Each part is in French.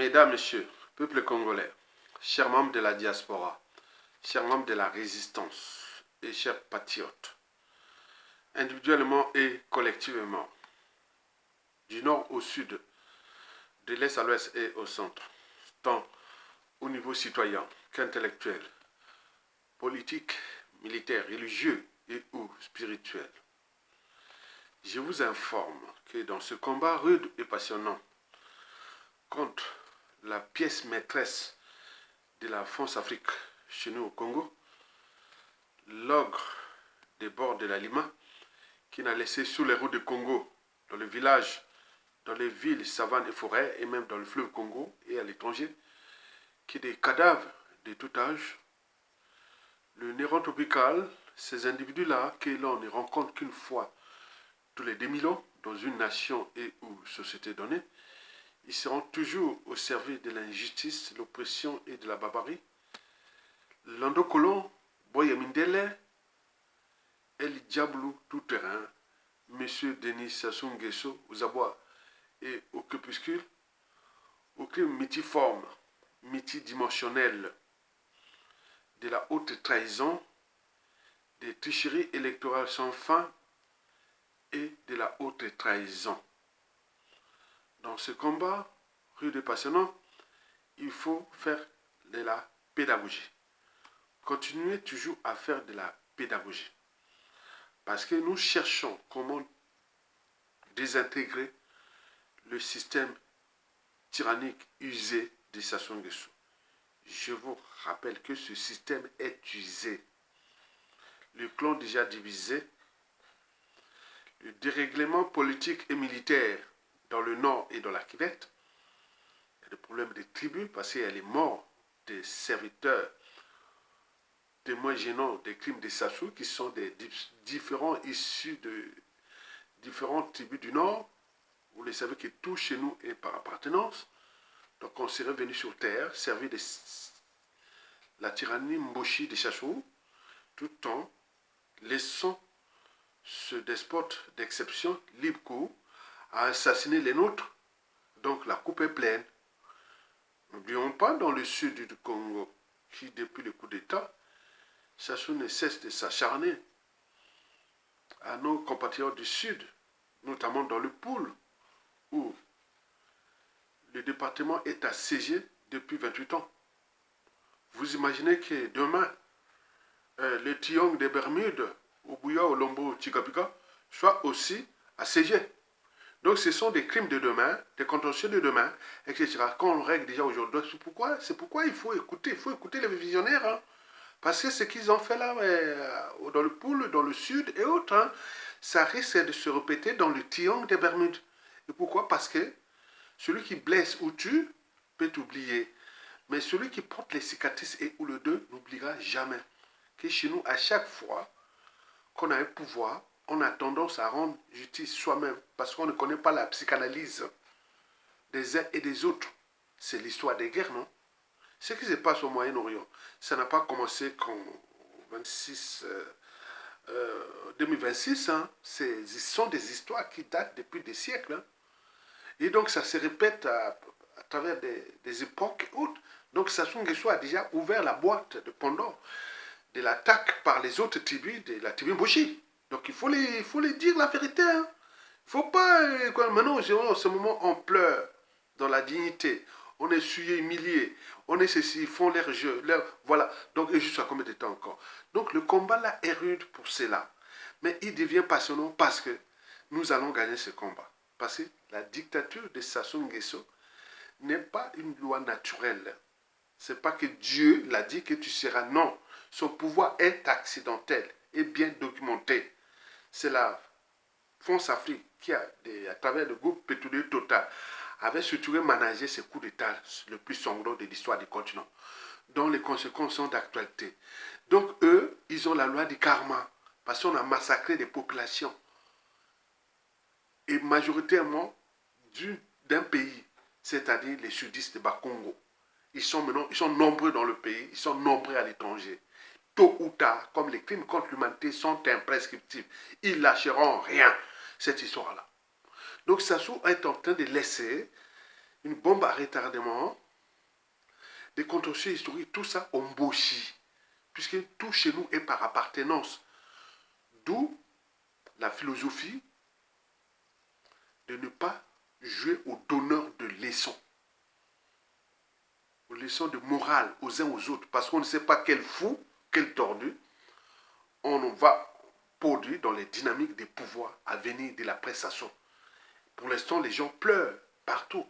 Mesdames, Messieurs, peuple congolais, chers membres de la diaspora, chers membres de la résistance et chers patriotes, individuellement et collectivement, du nord au sud, de l'est à l'ouest et au centre, tant au niveau citoyen qu'intellectuel, politique, militaire, religieux et ou spirituel. Je vous informe que dans ce combat rude et passionnant contre la pièce maîtresse de la France-Afrique chez nous au Congo, l'ogre des bords de la Lima, qui n'a laissé sous les routes du Congo, dans le village, dans les villes, savanes et forêts, et même dans le fleuve Congo et à l'étranger, qui des cadavres de tout âge. Le néron tropical, ces individus-là, que l'on ne rencontre qu'une fois tous les 2000 ans dans une nation et ou société donnée, ils seront toujours au service de l'injustice, l'oppression et de la barbarie. L'endocolon, Boyemindele, El Diablo tout-terrain, Monsieur Denis Sassou Nguesso, aux abois et au crépuscule, au crime multiforme, multidimensionnel, de la haute trahison, des tricheries électorales sans fin et de la haute trahison. Dans ce combat rude et passionnant, il faut faire de la pédagogie. Continuez toujours à faire de la pédagogie. Parce que nous cherchons comment désintégrer le système tyrannique usé de Sassou Nguesso. Je vous rappelle que ce système est usé. Le clan déjà divisé, le dérèglement politique et militaire dans le nord et dans la Québec, le problème des tribus, parce qu'il y a les morts des serviteurs, témoins gênants des crimes de Sassou, qui sont des différents issus de différentes tribus du nord. Vous le savez que tout chez nous est par appartenance. Donc on serait venu sur terre, servir de la tyrannie Mboshi de Sassou, tout en laissant ce despote d'exception libre cours à assassiner les nôtres. Donc la coupe est pleine. N'oublions pas dans le sud du Congo, qui depuis le coup d'État, Sassou ne cesse de s'acharner à nos compatriotes du sud, notamment dans le Poul, où le département est assiégé depuis 28 ans. Vous imaginez que demain, le triangle des Bermudes, Obuya, Olombo, Chikapika, soit aussi assiégé. Donc ce sont des crimes de demain, des contentieux de demain, etc. Quand on règle déjà aujourd'hui, c'est pourquoi il faut écouter les visionnaires. Hein. Parce que ce qu'ils ont fait là, dans le Poul, dans le sud et autres, hein, ça risque de se répéter dans le triangle des Bermudes. Et pourquoi? Parce que celui qui blesse ou tue peut oublier. Mais celui qui porte les cicatrices et ou le deuil n'oubliera jamais. Que chez nous, à chaque fois qu'on a un pouvoir, on a tendance à rendre justice soi-même. Parce qu'on ne connaît pas la psychanalyse des uns et des autres. C'est l'histoire des guerres, non? Ce qui se passe au Moyen-Orient, ça n'a pas commencé qu'en 2026. Hein. Ce sont des histoires qui datent depuis des siècles. Hein. Et donc ça se répète à travers des époques autres. Donc Sassou Nguesso a déjà ouvert la boîte de Pandore de l'attaque par les autres tribus de la tribu Mboshi. Donc il faut les dire la vérité. Hein. Il ne faut pas... Maintenant, en ce moment, on pleure dans la dignité. On est suyé, humilié. On est ceci, ils font leur jeu. Voilà. Donc, et jusqu'à combien de temps encore? Donc, le combat là est rude pour cela. Mais il devient passionnant parce que nous allons gagner ce combat. Parce que la dictature de Sassou Nguesso n'est pas une loi naturelle. Ce n'est pas que Dieu l'a dit que tu seras. Non. Son pouvoir est accidentel et bien documenté. C'est la France-Afrique qui, à travers le groupe pétrolier Total, avait structuré managé ces coups d'État le plus sanglant de l'histoire du continent, dont les conséquences sont d'actualité. Donc eux, ils ont la loi du karma, parce qu'on a massacré des populations, et majoritairement d'un pays, c'est-à-dire les sudistes de Bakongo. Ils sont nombreux dans le pays, ils sont nombreux à l'étranger. Tôt ou tard, comme les crimes contre l'humanité sont imprescriptibles, ils lâcheront rien, cette histoire-là. Donc Sassou est en train de laisser une bombe à retardement, des contentieux historiques, tout ça, on bouchit. Puisque tout chez nous est par appartenance. D'où la philosophie de ne pas jouer au donneur de leçons. Aux leçons de morale aux uns aux autres. Parce qu'on ne sait pas quel fou, quel tordu, on va produire dans les dynamiques des pouvoirs à venir de la prestation. Pour l'instant, les gens pleurent partout.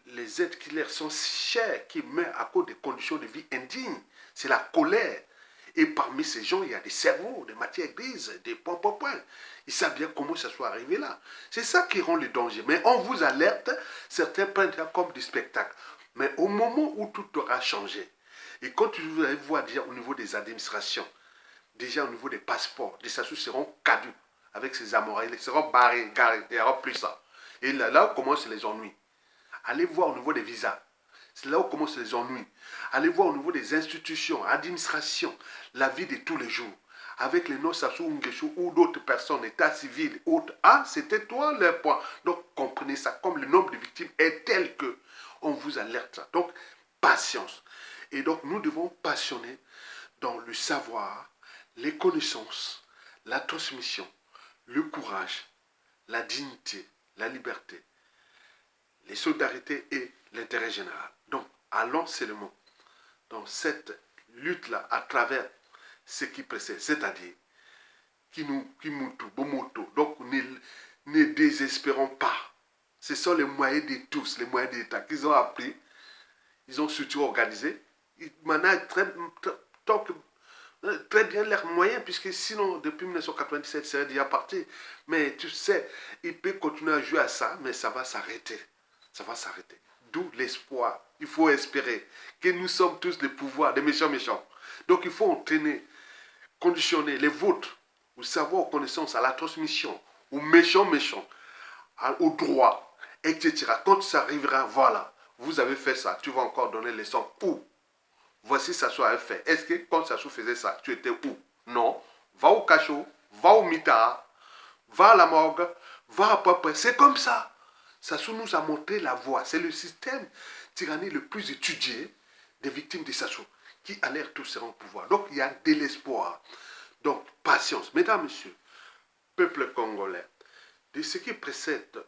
Les êtres qui leur sont chers, qui meurent à cause des conditions de vie indignes. C'est la colère. Et parmi ces gens, il y a des cerveaux, des matières grises, des points. Ils savent bien comment ça soit arrivé là. C'est ça qui rend le danger. Mais on vous alerte, certains prennent ça comme du spectacle. Mais au moment où tout aura changé, et quand vous allez voir déjà au niveau des administrations, déjà au niveau des passeports, les statuts seront caducs avec ces amoureux, ils seront barrés, garés, il n'y aura plus ça. Et là où commencent les ennuis. Allez voir au niveau des visas. C'est là où commencent les ennuis. Allez voir au niveau des institutions, administrations, la vie de tous les jours. Avec les non-Sassou Nguessu ou d'autres personnes, état civil, autres. Ah, c'était toi le point. Donc, comprenez ça. Comme le nombre de victimes est tel que on vous alerte. Donc, patience. Et donc, nous devons passionner dans le savoir, les connaissances, la transmission, le courage, la dignité, la liberté, les solidarités et l'intérêt général. Donc, allons seulement dans cette lutte-là à travers ce qui précède, c'est-à-dire Kimuntu, Bomoto. Donc, ne désespérons pas. Ce sont les moyens de tous, les moyens de l'État qu'ils ont appris, ils ont surtout organisé. Ils managent très bien leurs moyens, puisque sinon, depuis 1997, c'est déjà parti. Mais tu sais, il peut continuer à jouer à ça, mais ça va s'arrêter. Ça va s'arrêter. D'où l'espoir. Il faut espérer que nous sommes tous les pouvoirs, des méchants. Donc il faut entraîner, conditionner les vôtres, au savoir, aux connaissances, à la transmission, aux méchants, au droit, etc. Quand ça arrivera, voilà, vous avez fait ça, tu vas encore donner les leçons où? Voici ça soit fait. Est-ce que quand Sassou faisait ça, tu étais où? Non. Va au cachot, va au mitard, va à la morgue, va à Papa. C'est comme ça. Sassou nous a montré la voie. C'est le système tyrannique le plus étudié des victimes de Sassou qui allèrent tous seront au pouvoir. Donc il y a de l'espoir. Donc patience. Mesdames, Messieurs, peuple congolais, de ce qui précède,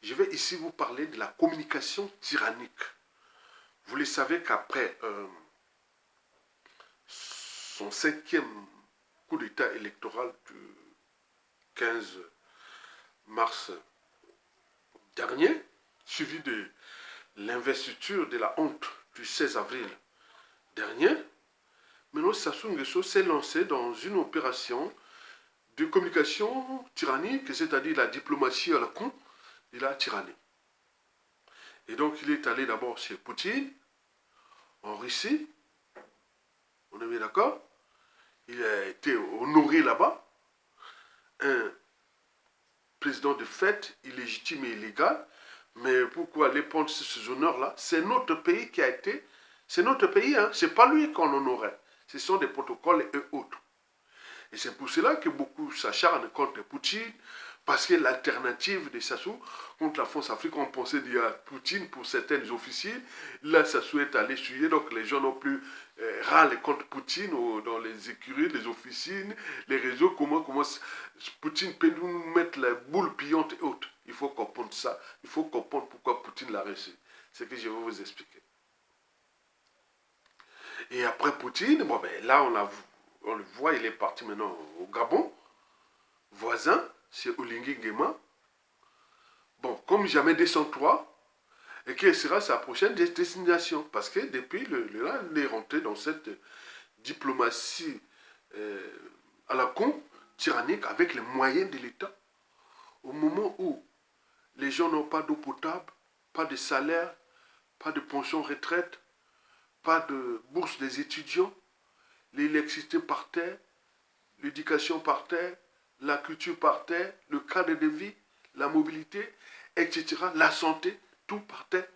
je vais ici vous parler de la communication tyrannique. Vous le savez qu'après son 5e coup d'État électoral du 15 mars dernier, suivi de l'investiture de la honte du 16 avril dernier, maintenant Sassou Nguesso s'est lancé dans une opération de communication tyrannique, c'est-à-dire la diplomatie à la con de la tyrannie. Et donc il est allé d'abord chez Poutine, en Russie, on est bien d'accord? Il a été honoré là-bas. Un président de fait, illégitime et illégal. Mais pourquoi aller prendre ces honneurs-là? C'est notre pays qui a été... C'est notre pays, hein? C'est pas lui qu'on honorait. Ce sont des protocoles et autres. Et c'est pour cela que beaucoup s'acharnent contre Poutine, parce que l'alternative de Sassou contre la France-Afrique, on pensait dire à Poutine pour certains officiers. Là, Sassou est allé suivre, donc les gens n'ont plus râle contre Poutine dans les écuries, les officines, les réseaux. Comment Poutine peut nous mettre la boule pillante et autres. Il faut comprendre ça. Il faut comprendre pourquoi Poutine l'a reçu. C'est ce que je vais vous expliquer. Et après Poutine, bon, ben, là, on le voit, il est parti maintenant au Gabon, voisin, c'est Olingi Nguema. Bon, comme jamais 203, et quelle sera sa prochaine destination? Parce que depuis, là, il est rentré dans cette diplomatie à la con, tyrannique, avec les moyens de l'État. Au moment où les gens n'ont pas d'eau potable, pas de salaire, pas de pension retraite, pas de bourse des étudiants, l'électricité par terre, l'éducation par terre, la culture par terre, le cadre de vie, la mobilité, etc., la santé, tout par terre.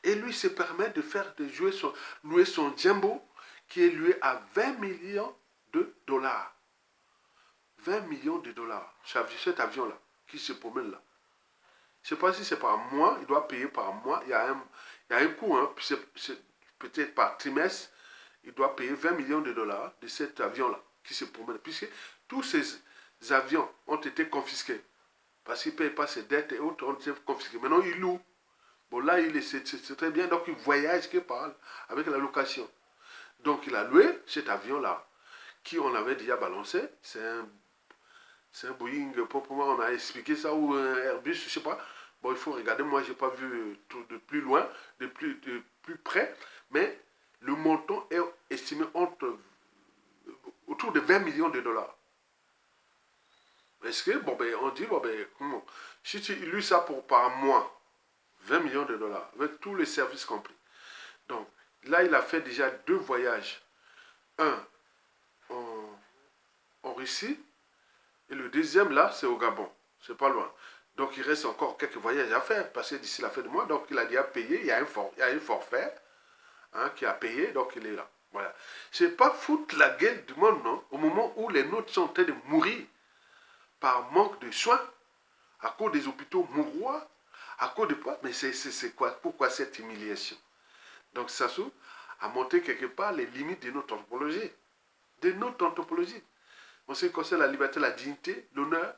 Et lui se permet de faire louer son Jumbo qui est loué à 20 millions de dollars. 20 millions de dollars. Cet avion-là, qui se promène là. Je ne sais pas si c'est par mois, il doit payer par mois. Il y a un coût, hein, peut-être par trimestre, il doit payer 20 millions de dollars de cet avion-là qui se promène. Puisque tous ces avions ont été confisqués. Parce qu'il ne paye pas ses dettes et autres ont été confisqués. Maintenant, il loue. Bon, là, c'est très bien. Donc, il voyage que par avec la location. Donc, il a loué cet avion-là, qui on avait déjà balancé. C'est un Boeing, pour moi, on a expliqué ça, ou un Airbus, je ne sais pas. Bon, il faut regarder. Moi, je n'ai pas vu tout de plus loin, de plus près. Mais le montant est estimé autour de 20 millions de dollars. Est-ce que, bon, ben, on dit, bon, ben, comment? Si tu loues ça par mois, 20 millions de dollars, avec tous les services compris. Donc, là, il a fait déjà 2 voyages. Un en, en Russie, et le deuxième, là, c'est au Gabon. C'est pas loin. Donc, il reste encore quelques voyages à faire, parce que d'ici la fin du mois, donc il a déjà payé, il y a un forfait hein, qui a payé, donc il est là. Voilà. C'est pas foutre la gueule du monde, non, au moment où les nôtres sont en train de mourir par manque de soins, à cause des hôpitaux mourois, à cause de quoi? Mais c'est quoi? Pourquoi cette humiliation? Donc Sassou a montré quelque part les limites de notre anthropologie. De notre anthropologie. En ce qui concerne la liberté, la dignité, l'honneur,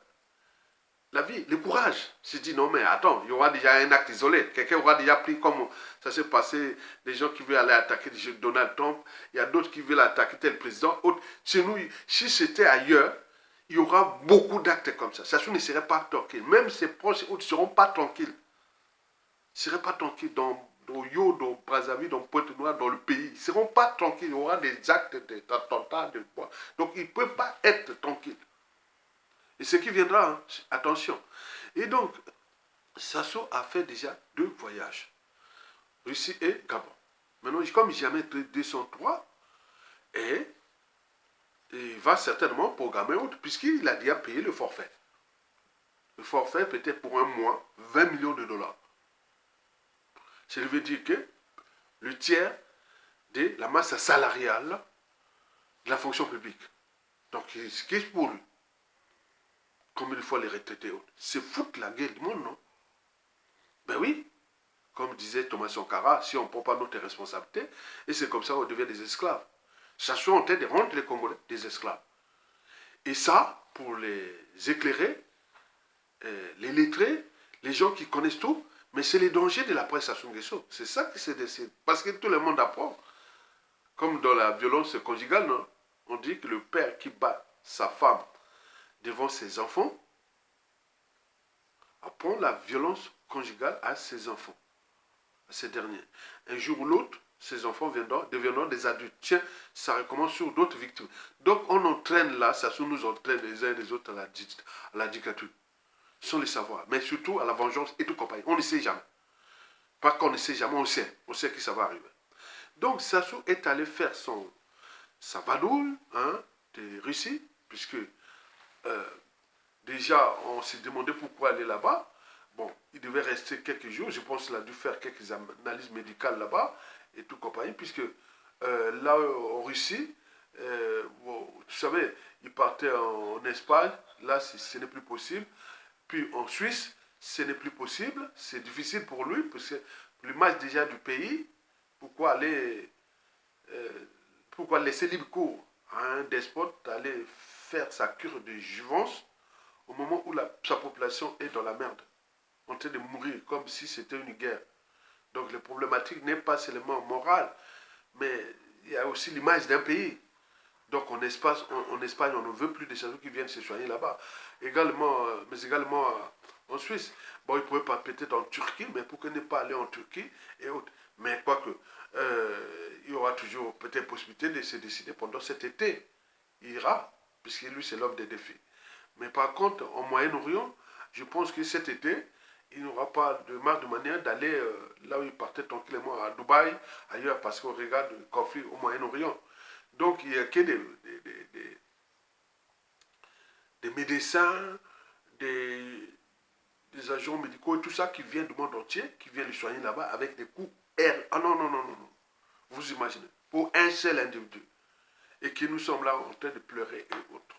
la vie, le courage. Je dis non mais attends, il y aura déjà un acte isolé. Quelqu'un aura déjà pris comme ça s'est passé, des gens qui veulent aller attaquer Donald Trump, il y a d'autres qui veulent attaquer tel président. Chez nous, si c'était ailleurs, il y aura beaucoup d'actes comme ça. Sassou ne serait pas tranquille. Même ses proches ne seront pas tranquilles. Ils ne seraient pas tranquilles dans Yo, dans Brazzaville, dans Pointe-Noire, dans le pays. Ils ne seront pas tranquilles. Il y aura des actes d'attentats, de quoi. Donc, ils ne peuvent pas être tranquilles. Et ce qui viendra, hein, attention. Et donc, Sassou a fait déjà 2 voyages. Russie et Gabon. Maintenant, comme jamais 203, et il va certainement programmer autre, puisqu'il a déjà payé le forfait. Le forfait peut-être pour un mois, 20 millions de dollars. Ça veut dire que le tiers de la masse salariale de la fonction publique. Donc, ce qui est pour lui, combien de fois les retraités autres, c'est foutre la gueule du monde, non? Ben oui, comme disait Thomas Sankara, si on ne prend pas notre responsabilité, et c'est comme ça qu'on devient des esclaves. Ça soit en train de rendre les Congolais des esclaves. Et ça, pour les éclairer, les lettrés, les gens qui connaissent tout, mais c'est les dangers de la presse à Songeso. C'est ça qui s'est décidé. Parce que tout le monde apprend. Comme dans la violence conjugale, non? On dit que le père qui bat sa femme devant ses enfants apprend la violence conjugale à ses enfants, à ces derniers. Un jour ou l'autre, ces enfants deviendront des adultes. Tiens, ça recommence sur d'autres victimes. Donc on entraîne là, ça nous entraîne les uns et les autres à la dictature, sans le savoir, mais surtout à la vengeance et tout compagnie. On ne sait jamais. Pas qu'on ne sait jamais, on sait que ça va arriver. Donc Sassou est allé faire sa vadrouille hein, de Russie, puisque déjà on s'est demandé pourquoi aller là-bas. Bon, il devait rester quelques jours, je pense qu'il a dû faire quelques analyses médicales là-bas, et tout compagnie, puisque là en Russie, bon, tu savais, il partait en Espagne, là ce n'est plus possible, puis en Suisse, ce n'est plus possible, c'est difficile pour lui, parce que l'image déjà du pays, pourquoi aller pourquoi laisser libre cours à un despote aller faire sa cure de jouvence au moment où sa population est dans la merde, en train de mourir comme si c'était une guerre. Donc les problématiques n'est pas seulement morale, mais il y a aussi l'image d'un pays. Donc en Espagne, on ne veut plus des gens qui viennent se soigner là-bas. Également, mais également en Suisse. Bon, ils ne pouvaient pas peut-être en Turquie, mais pourquoi ne pas aller en Turquie et autres. Mais quoique, il y aura toujours peut-être possibilité de se décider pendant cet été. Il ira, puisque lui, c'est l'homme des défis. Mais par contre, en Moyen-Orient, je pense que cet été, il n'aura pas de marque de manière d'aller là où il partait tranquillement, à Dubaï, ailleurs, parce qu'on regarde le conflit au Moyen-Orient. Donc, il n'y a que des médecins, des agents médicaux et tout ça qui viennent du monde entier, qui viennent les soigner là-bas avec des coûts R. Ah non, non, non, non, non. Vous imaginez, pour un seul individu. Et que nous sommes là en train de pleurer et autres.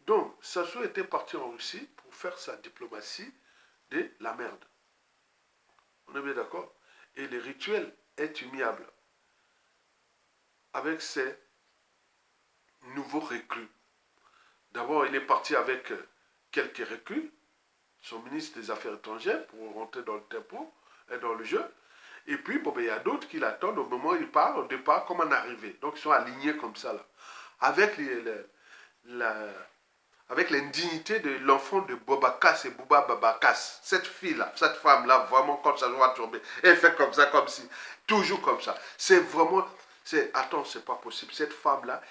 Donc, Sassou était parti en Russie pour faire sa diplomatie de la merde. On est bien d'accord? Et le rituel est immuable avec ces nouveaux recrues. D'abord, il est parti avec quelques recrues, son ministre des Affaires étrangères, pour rentrer dans le tempo et dans le jeu. Et puis, bon, ben, il y a d'autres qui l'attendent au moment où il part, au départ, comme en arrivée. Donc, ils sont alignés comme ça, là. Avec avec l'indignité de l'enfant de Bobakas et Bouba Babakas. Cette fille-là, cette femme-là, vraiment, quand ça va tomber, elle fait comme ça, comme si, toujours comme ça. C'est vraiment, attends, c'est pas possible. Cette femme-là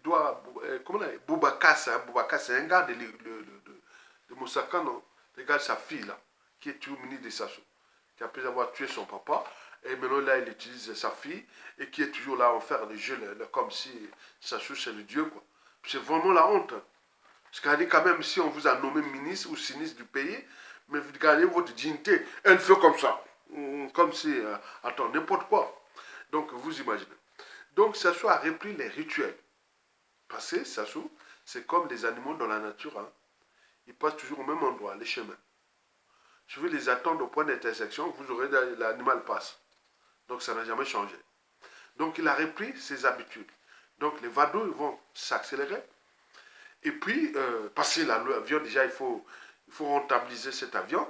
doit, comment on dit, Boubakas, hein, Boubakas, c'est un gars de Moussaka, non? Regarde sa fille-là, qui est toujours ministre de Sassou, qui après avoir tué son papa, et maintenant là, il utilise sa fille, et qui est toujours là en faire des jeux, comme si Sassou c'est le dieu, quoi. C'est vraiment la honte. Parce qu'elle dit quand même, si on vous a nommé ministre ou sinistre du pays, mais vous gardez votre dignité. Elle fait comme ça. Comme si, attends, n'importe quoi. Donc, vous imaginez. Donc, Sassou a repris les rituels. Parce que Sassou, c'est comme les animaux dans la nature. Hein. Ils passent toujours au même endroit, les chemins. Si vous les attendre au point d'intersection, vous aurez l'animal passe. Donc, ça n'a jamais changé. Donc, il a repris ses habitudes. Donc, les vadrouilles vont s'accélérer. Et puis, parce que l'avion, déjà, il faut rentabiliser cet avion.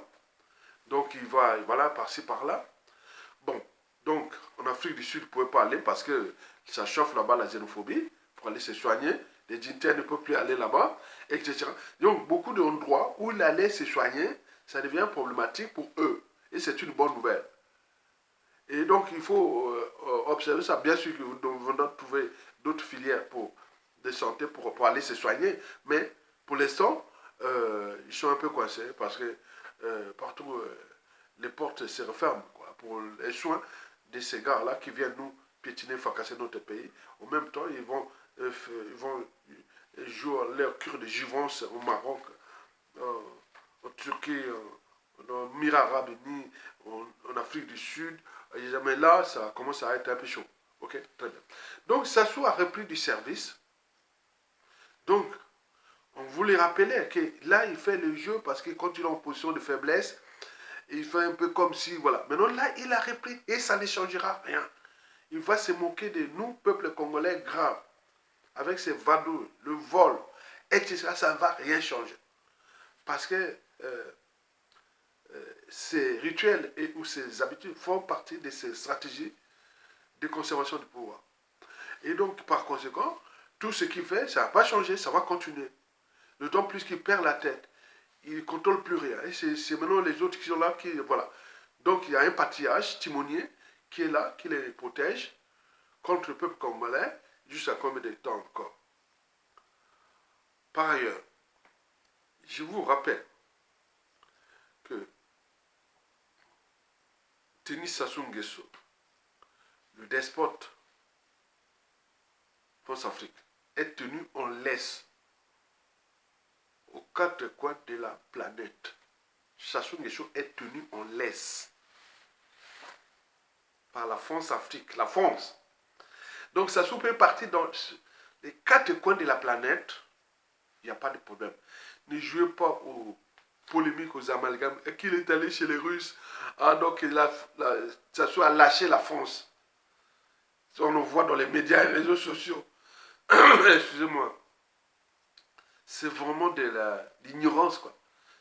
Donc, il va, voilà, par-ci, par-là. Bon, donc, en Afrique du Sud, vous ne pouvez pas aller parce que ça chauffe là-bas la xénophobie pour aller se soigner. Les dignitaires ne peuvent plus aller là-bas, etc. Donc, beaucoup d'endroits où il allait se soigner, ça devient problématique pour eux. Et c'est une bonne nouvelle. Et donc, il faut observer ça. Bien sûr que vous devez trouver d'autres filières de santé pour aller se soigner. Mais pour l'instant, ils sont un peu coincés parce que partout, les portes se referment quoi, pour les soins de ces gars-là qui viennent nous piétiner, fracasser notre pays. En même temps, ils vont jouer leur cure de jouvence au Maroc, en Turquie, en Émirats Arabes Unis, en Afrique du Sud. Mais là, ça commence à être un peu chaud. Ok, très bien. Donc, Sassou a repris du service. Donc, on voulait rappeler que là, il fait le jeu parce que quand il est en position de faiblesse, il fait un peu comme si, voilà. Maintenant, là, il a repris et ça ne changera rien. Il va se moquer de nous, peuple congolais, grave. Avec ses vadrouilles, le vol, etc. Ça ne va rien changer. Parce que ces rituels ou ces habitudes font partie de ces stratégies de conservation du pouvoir. Et donc, par conséquent, tout ce qu'il fait, ça ne va pas changer, ça va continuer. D'autant plus qu'il perd la tête. Il ne contrôle plus rien. Et c'est maintenant les autres qui sont là qui... Voilà. Donc, il y a un patriarche timonier qui est là, qui les protège contre le peuple congolais jusqu'à combien de temps encore. Par ailleurs, je vous rappelle que Denis Sassou Nguesso, le despote France-Afrique, est tenu en laisse aux quatre coins de la planète. Sassou Nguesso est tenu en laisse par la France-Afrique, la France. Donc Sassou peut partir dans les quatre coins de la planète, il n'y a pas de problème. Ne jouez pas aux polémiques, aux amalgames. Et qu'il est allé chez les Russes, donc Sassou a lâché la France. On le voit dans les médias et les réseaux sociaux. Excusez-moi. C'est vraiment de l'ignorance, quoi.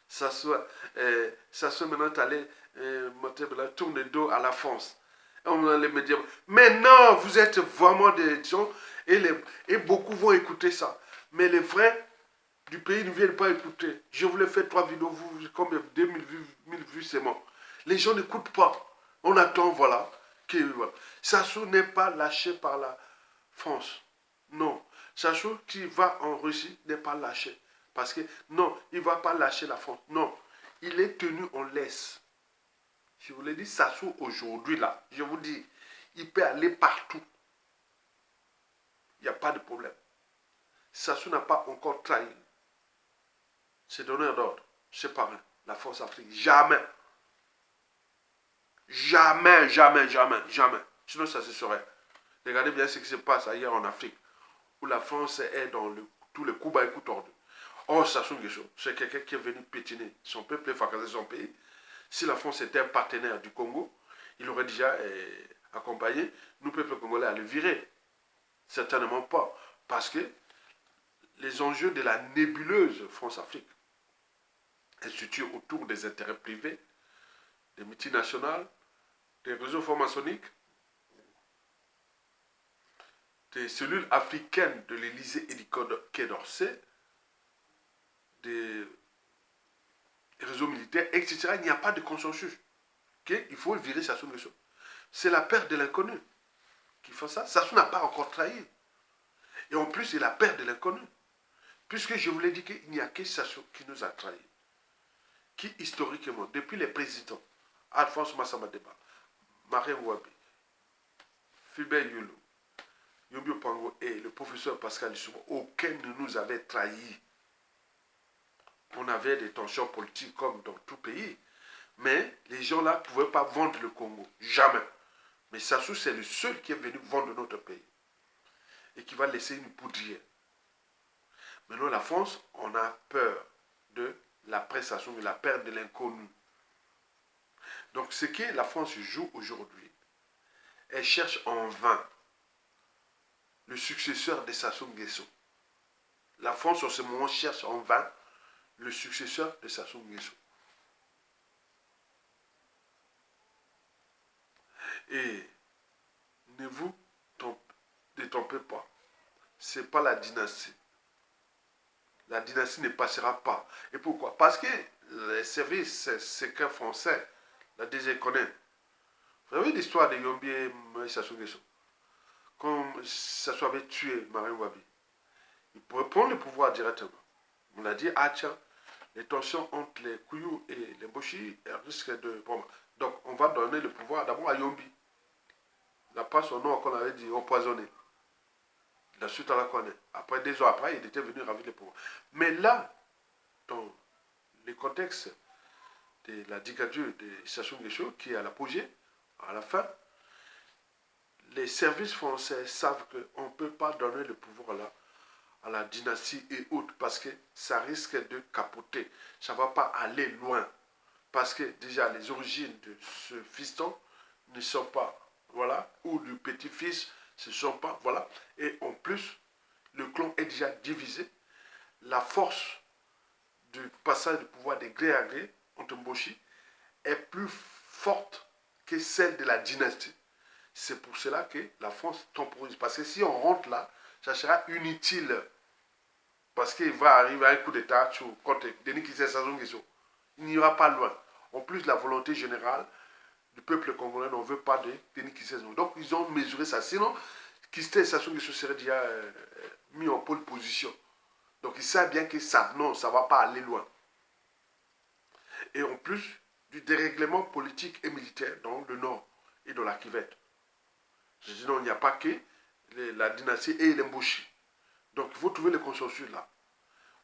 Sassou maintenant est allé tourner le dos à la France. On a les médias. Mais non, vous êtes vraiment des gens, et beaucoup vont écouter ça. Mais les vrais du pays ne viennent pas écouter. Je voulais faire 3 vidéos, vous, comme 2000 vues, 1000 vues, c'est bon. Les gens n'écoutent pas. On attend, voilà. Voilà. Sassou n'est pas lâché par la France. Non. Sassou qui va en Russie n'est pas lâché. Parce que, non, il ne va pas lâcher la France. Non. Il est tenu en laisse. Je vous l'ai dit, Sassou aujourd'hui, là, je vous dis, il peut aller partout. Il n'y a pas de problème. Sassou n'a pas encore trahi ses donneurs d'ordre, ses parrains, la force Afrique. Jamais. Jamais, jamais, jamais, jamais. Sinon, ça se saurait. Regardez bien ce qui se passe ailleurs en Afrique, où la France est dans tous les coups bas et coups tordus. Or, Sassou Nguesso, c'est quelqu'un qui est venu pétiner son peuple et fracasser son pays. Si la France était un partenaire du Congo, il aurait déjà accompagné nous, peuple congolais, à le virer. Certainement pas. Parce que les enjeux de la nébuleuse France-Afrique, elle se situe autour des intérêts privés, des multinationales, des réseaux francs-maçonniques, des cellules africaines de l'Élysée et du Quai d'Orsay, des réseaux militaires, etc. Il n'y a pas de consensus. Okay? Il faut virer Sassou Nguesso. C'est la perte de l'inconnu qui fait ça. Sassou n'a pas encore trahi. Et en plus, c'est la perte de l'inconnu. Puisque je vous l'ai dit qu'il n'y a que Sassou qui nous a trahis. Qui, historiquement, depuis les présidents, Alphonse Massamadeba, Marien Ouabi, Philbert Yulu, Yobio Pango et le professeur Pascal Lissouba, aucun ne nous avait trahis. On avait des tensions politiques comme dans tout pays. Mais les gens-là ne pouvaient pas vendre le Congo. Jamais. Mais Sassou, c'est le seul qui est venu vendre notre pays. Et qui va laisser une poudrière. Maintenant, la France, on a peur de la prestation, de la perte de l'inconnu. Donc, ce que la France joue aujourd'hui, elle cherche en vain le successeur de Sassou Nguesso. La France, en ce moment, cherche en vain le successeur de Sassou Nguesso. Et ne vous détrompez pas. Ce n'est pas la dynastie. La dynastie ne passera pas. Et pourquoi? Parce que les services secrets français, la DG connaît. Vous savez l'histoire de Yombi et Sassou Nguesso. Quand Sassou avait tué Marien Wabi, il pourrait prendre le pouvoir directement. On a dit, ah tiens, les tensions entre les Kouyou et les Boshi risquent de... Bon, donc on va donner le pouvoir d'abord à Yombi. Il n'a pas son nom qu'on avait dit empoisonné. La suite à la connaît. Après, 2 ans après, il était venu ravir le pouvoir. Mais là, dans le contexte de la dictature de Sassou Nguesso, qui est à l'apogée, à la fin, les services français savent qu'on ne peut pas donner le pouvoir là à la dynastie et autres parce que ça risque de capoter. Ça ne va pas aller loin. Parce que déjà, les origines de ce fiston ne sont pas, voilà, ou du petit-fils, ce ne sont pas, voilà. Et en plus, le clan est déjà divisé. La force du passage du pouvoir de gré à gré entre Mboshi est plus forte que celle de la dynastie. C'est pour cela que la France temporise. Parce que si on rentre là, ça sera inutile. Parce qu'il va arriver un coup d'État contre Denis Sassou Nguesso. Il n'ira pas loin. En plus, la volonté générale du peuple congolais n'en veut pas de Denis Sassou. Donc, ils ont mesuré ça. Sinon, Sassou Nguesso serait déjà mis en pole position. Donc, ils savent bien que ça, non, ça ne va pas aller loin. Et en plus, du dérèglement politique et militaire dans le Nord et dans la Kivette. Je dis non, il n'y a pas que la dynastie et les Mboshi. Donc il faut trouver le consensus là.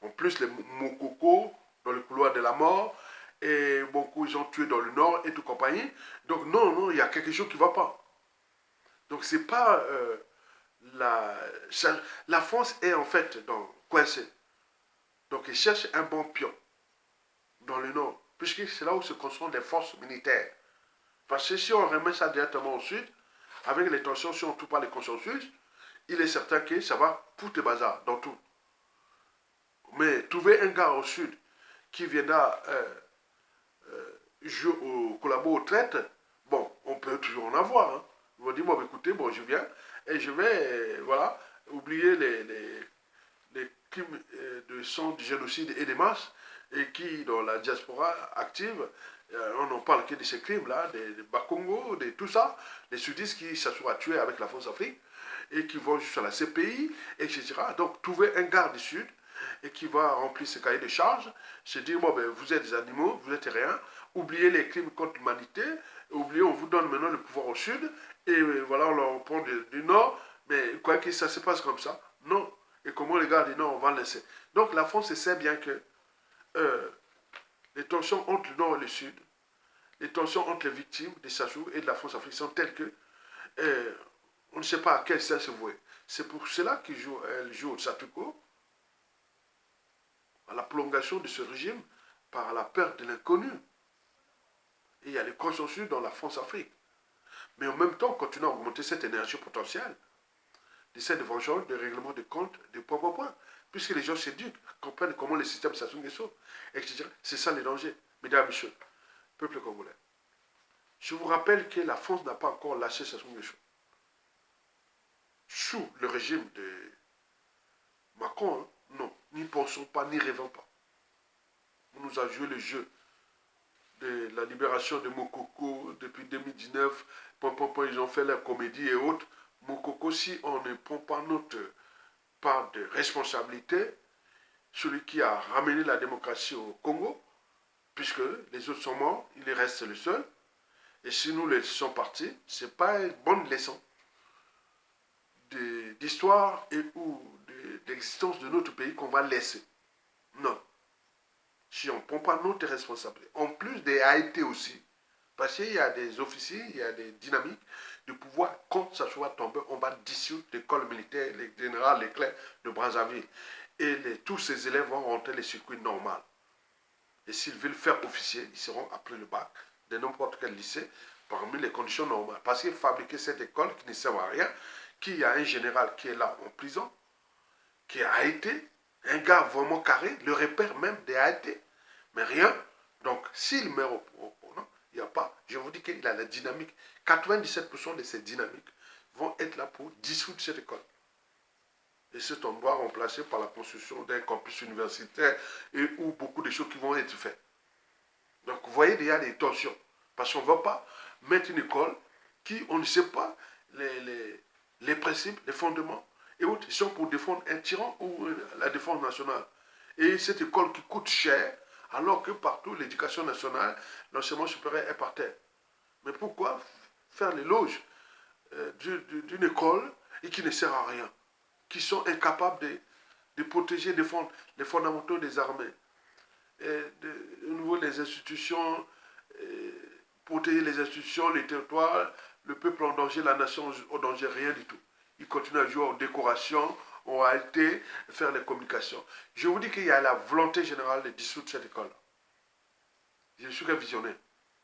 En plus, les Mokoko dans le couloir de la mort, et beaucoup ils ont tué dans le Nord et tout compagnie. Donc non, non, il y a quelque chose qui ne va pas. Donc c'est pas la France est en fait coincée. Donc ils cherchent un bon pion dans le Nord, puisque c'est là où se concentrent les forces militaires. Parce que si on remet ça directement au Sud, avec les tensions, si on ne trouve pas les consensus, il est certain que ça va foutre le bazar dans tout. Mais trouver un gars au Sud qui viendra jouer au collabo aux traites, bon, on peut toujours en avoir. Hein. Ils vont dire, bon, écoutez, bon, je viens et je vais, voilà, oublier les crimes de sang, du génocide et des masses, et qui, dans la diaspora active, on n'en parle que de ces crimes-là, des Bakongo, de tout ça, les sudistes qui s'assoient à tuer avec la France Afrique, et qui vont jusqu'à la CPI, etc. Donc, trouver un garde du Sud, et qui va remplir ce cahier de charges, se dire, bon, ben, vous êtes des animaux, vous n'êtes rien, oubliez les crimes contre l'humanité, oubliez, on vous donne maintenant le pouvoir au Sud, et voilà, on leur prend du Nord, mais quoi que ça se passe comme ça, non. Et comment les gars disent non, on va laisser. Donc la France sait bien que les tensions entre le Nord et le Sud, les tensions entre les victimes des Sassou et de la France-Afrique sont telles que on ne sait pas à quel sens se vouer. C'est pour cela qu'elle joue au Satuko, à la prolongation de ce régime par la peur de l'inconnu. Et il y a le consensus dans la France-Afrique. Mais en même temps, continuer à augmenter cette énergie potentielle, d'essayer de vengeance, de règlement de compte, de point. Puisque les gens s'éduquent, comprennent comment le système Sassou Nguesso, etc. C'est ça le danger. Mesdames et messieurs, peuple congolais. Je vous rappelle que la France n'a pas encore lâché Sassou Nguesso. Sous le régime de Macron, hein, non, n'y pensons pas, n'y rêvons pas. On nous a joué le jeu de la libération de Mokoko depuis 2019. Ils ont fait leur comédie et autres. Mokoko, si on ne prend pas notre part de responsabilité, celui qui a ramené la démocratie au Congo, puisque les autres sont morts, il reste le seul. Et si nous laissons partir, ce n'est pas une bonne leçon d'histoire et ou d'existence de notre pays qu'on va laisser. Non. Si on ne prend pas notre responsabilité, en plus des AIT aussi, parce qu'il y a des officiers, il y a des dynamiques de pouvoir, quand ça soit tombé, on va dissoudre l'école militaire, les généraux Leclerc de Brazzaville. Et tous ces élèves vont rentrer les circuits normaux. Et s'ils veulent faire officier, ils seront après le bac de n'importe quel lycée, parmi les conditions normales. Parce que fabriquer cette école qui ne sert à rien, qu'il y a un général qui est là en prison, qui a été un gars vraiment carré, le repère même des AIT, mais rien. Donc, s'il meurt non, il n'y a pas. Je vous dis qu'il a la dynamique. 97% de ces dynamiques vont être là pour dissoudre cette école. Et cet endroit remplacé par la construction d'un campus universitaire et où beaucoup de choses qui vont être faites. Donc, vous voyez, il y a des tensions. Parce qu'on ne va pas mettre une école qui, on ne sait pas les principes, les fondements et autres. Ils sont pour défendre un tyran ou la défense nationale. Et cette école qui coûte cher, alors que partout, l'éducation nationale, l'enseignement supérieur est par terre. Mais pourquoi faire l'éloge d'une école et qui ne sert à rien, qui sont incapables de protéger, défendre les fondamentaux des armées, au niveau des institutions, protéger les institutions, les territoires, le peuple en danger, la nation en danger, rien du tout. Ils continuent à jouer en décoration, en réalité, faire les communications. Je vous dis qu'il y a la volonté générale de dissoudre cette école. Je suis qu'un visionnaire.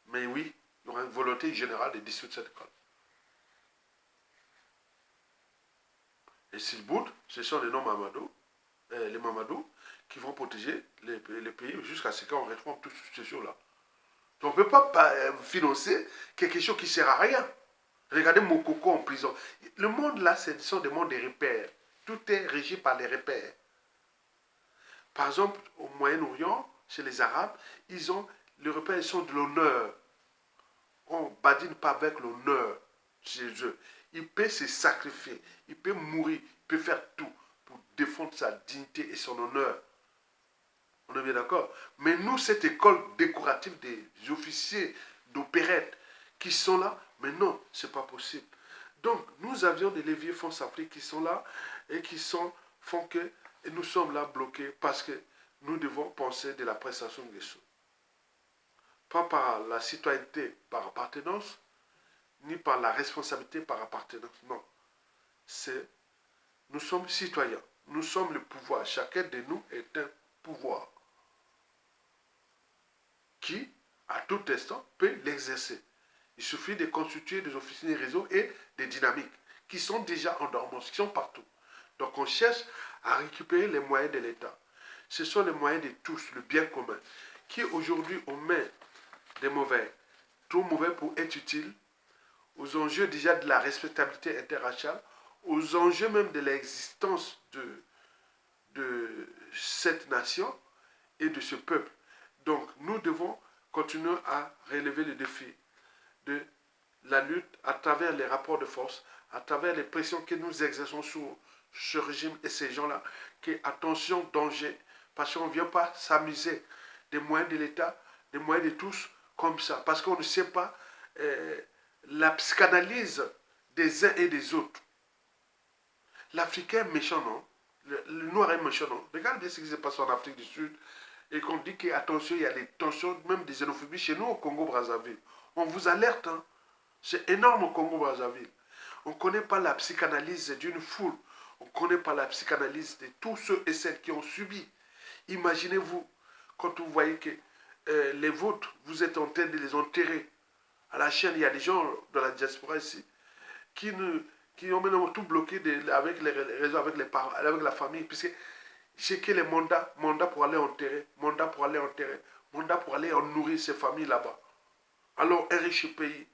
Mais oui, il y aura une volonté générale de dissoudre cette école. Et s'ils boudent, ce sont les non-Mamadou, les Mamadou, qui vont protéger les pays jusqu'à ce qu'on réforme toutes ces choses-là. Donc on ne peut pas financer quelque chose qui ne sert à rien. Regardez Mokoko en prison. Le monde là, ce sont des mondes de repères. Tout est régi par les repères. Par exemple, au Moyen-Orient, chez les Arabes, les repères sont de l'honneur. On ne badine pas avec l'honneur chez eux. Il peut se sacrifier, il peut mourir, il peut faire tout pour défendre sa dignité et son honneur. On est bien d'accord. Mais nous, cette école décorative des officiers d'opérette qui sont là, mais non, ce n'est pas possible. Donc, nous avions des leviers France-Afrique qui sont là et qui font que nous sommes là bloqués parce que nous devons penser de la prestation de Nguesso. Pas par la citoyenneté par appartenance, ni par la responsabilité par appartenance. Non. Nous sommes citoyens. Nous sommes le pouvoir. Chacun de nous est un pouvoir qui, à tout instant, peut l'exercer. Il suffit de constituer des officiers de réseau et des dynamiques qui sont déjà en dormance, qui sont partout. Donc on cherche à récupérer les moyens de l'État. Ce sont les moyens de tous, le bien commun, qui aujourd'hui on met des mauvais, trop mauvais pour être utile, aux enjeux déjà de la respectabilité interraciale, aux enjeux même de l'existence de cette nation et de ce peuple. Donc nous devons continuer à relever le défi de la lutte à travers les rapports de force, à travers les pressions que nous exerçons sur ce régime et ces gens-là, que attention, danger, parce qu'on ne vient pas s'amuser des moyens de l'État, des moyens de tous, comme ça, parce qu'on ne sait pas la psychanalyse des uns et des autres. L'Africain est méchant, non? Le Noir est méchant, non? Regarde bien ce qui se passe en Afrique du Sud, et qu'on dit qu'attention, il y a des tensions, même des xénophobies chez nous au Congo-Brazzaville. On vous alerte, hein? C'est énorme au Congo-Brazzaville. On ne connaît pas la psychanalyse d'une foule. On ne connaît pas la psychanalyse de tous ceux et celles qui ont subi, Imaginez-vous, quand vous voyez que les vôtres, vous êtes en train de les enterrer. À la chaîne, il y a des gens de la diaspora ici qui, qui ont maintenant tout bloqué avec les réseaux, avec les parents, avec la famille, puisque c'est que les mandats pour aller enterrer, mandats pour aller enterrer, mandats pour aller nourrir ces familles là-bas. Alors, un riche pays,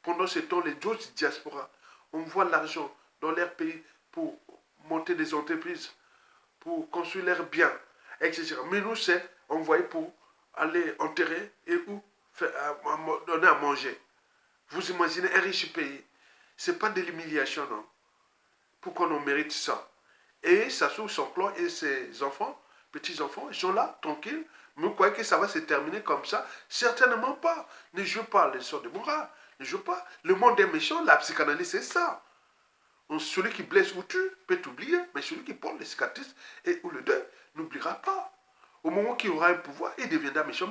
pendant ce temps, les autres diasporas envoient l'argent dans leur pays pour monter des entreprises, pour construire leurs biens, etc. Mais nous, c'est envoyé pour aller enterrer et ou donner à manger. Vous imaginez un riche pays. Ce n'est pas de l'humiliation, non. Pourquoi on mérite ça? Et ça sous son clan et ses enfants, petits-enfants, ils sont là, tranquilles. Mais vous croyez que ça va se terminer comme ça? Certainement pas. Ne joue pas les sorts de morale. Ne joue pas. Le monde est méchant, la psychanalyse, c'est ça. Celui qui blesse ou tue peut t'oublier, mais celui qui porte les cicatrices et ou le deuil n'oubliera pas. Au moment qu'il aura un pouvoir, il deviendra méchant.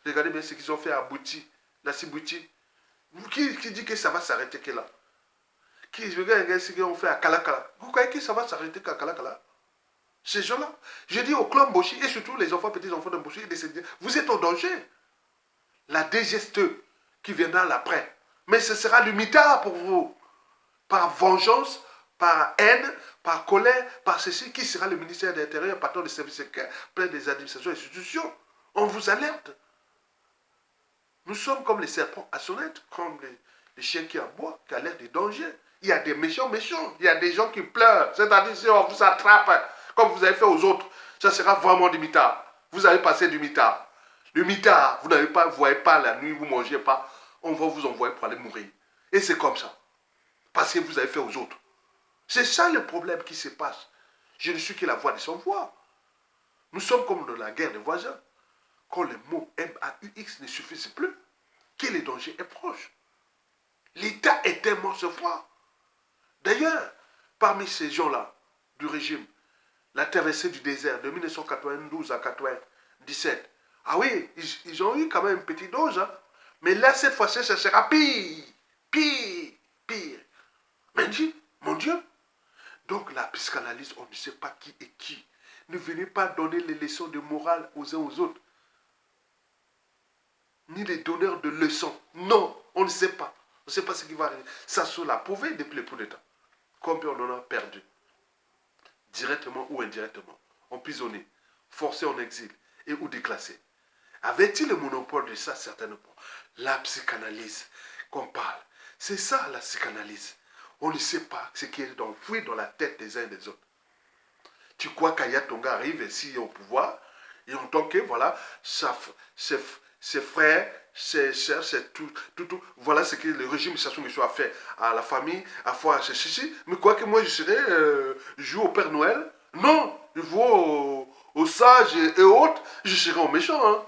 Regardez bien ce qu'ils ont fait à Bouti, la Sibouti. Qui dit que ça va s'arrêter que là? Qui regarde ce qu'ils ont fait à Kalakala? Vous croyez que ça va s'arrêter qu'à Kalakala? Ces gens-là. Je dis au clan Boshi et surtout les enfants, petits-enfants de Boshi, vous êtes en danger. La dégeste qui viendra l'après. Mais ce sera le mitard pour vous. Par vengeance, par haine, par colère, par ceci, qui sera le ministère de l'Intérieur, patron des services secrets, plein des administrations et institutions. On vous alerte. Nous sommes comme les serpents à sonnette, comme les chiens qui aboient, qui alertent des dangers. Il y a des méchants. Il y a des gens qui pleurent. C'est-à-dire, si on vous attrape, comme vous avez fait aux autres, ça sera vraiment du mitard. Vous allez passer du mitard. Le mitard, vous n'avez pas, vous voyez pas la nuit, vous ne mangez pas. On va vous envoyer pour aller mourir. Et c'est comme ça. Parce que vous avez fait aux autres. C'est ça le problème qui se passe. Je ne suis que la voix de son voix. Nous sommes comme dans la guerre des voisins. Quand le mot M-A-U-X ne suffit plus, que le danger est proche. L'État est tellement ce froid. D'ailleurs, parmi ces gens-là, du régime, la traversée du désert de 1992 à 1997, ah oui, ils ont eu quand même une petite dose, hein. Mais là, cette fois-ci, ça sera pire, pire, pire. Mais dit, mon Dieu, donc la psychanalyse, on ne sait pas qui est qui. Ne venez pas donner les leçons de morale aux uns aux autres. Ni les donneurs de leçons. Non, on ne sait pas. On ne sait pas ce qui va arriver. Ça se l'a prouvé depuis le coup d'État. Combien on en a perdu? Directement ou indirectement. Emprisonné, forcé en exil et ou déclassé. Avait-il le monopole de ça? Certainement. La psychanalyse qu'on parle, c'est ça la psychanalyse. On ne sait pas ce qui est enfoui dans la tête des uns et des autres. Tu crois qu'Aya Tonga arrive ici au pouvoir et en tant que, voilà, ses frères, ses sœurs, tout. Voilà ce que le régime Sassou Nguesso a fait à la famille, à fois à ceci. Mais quoi que moi, je serais, je joue au Père Noël. Non, je vois aux sages et autres, je serai au méchant. Hein.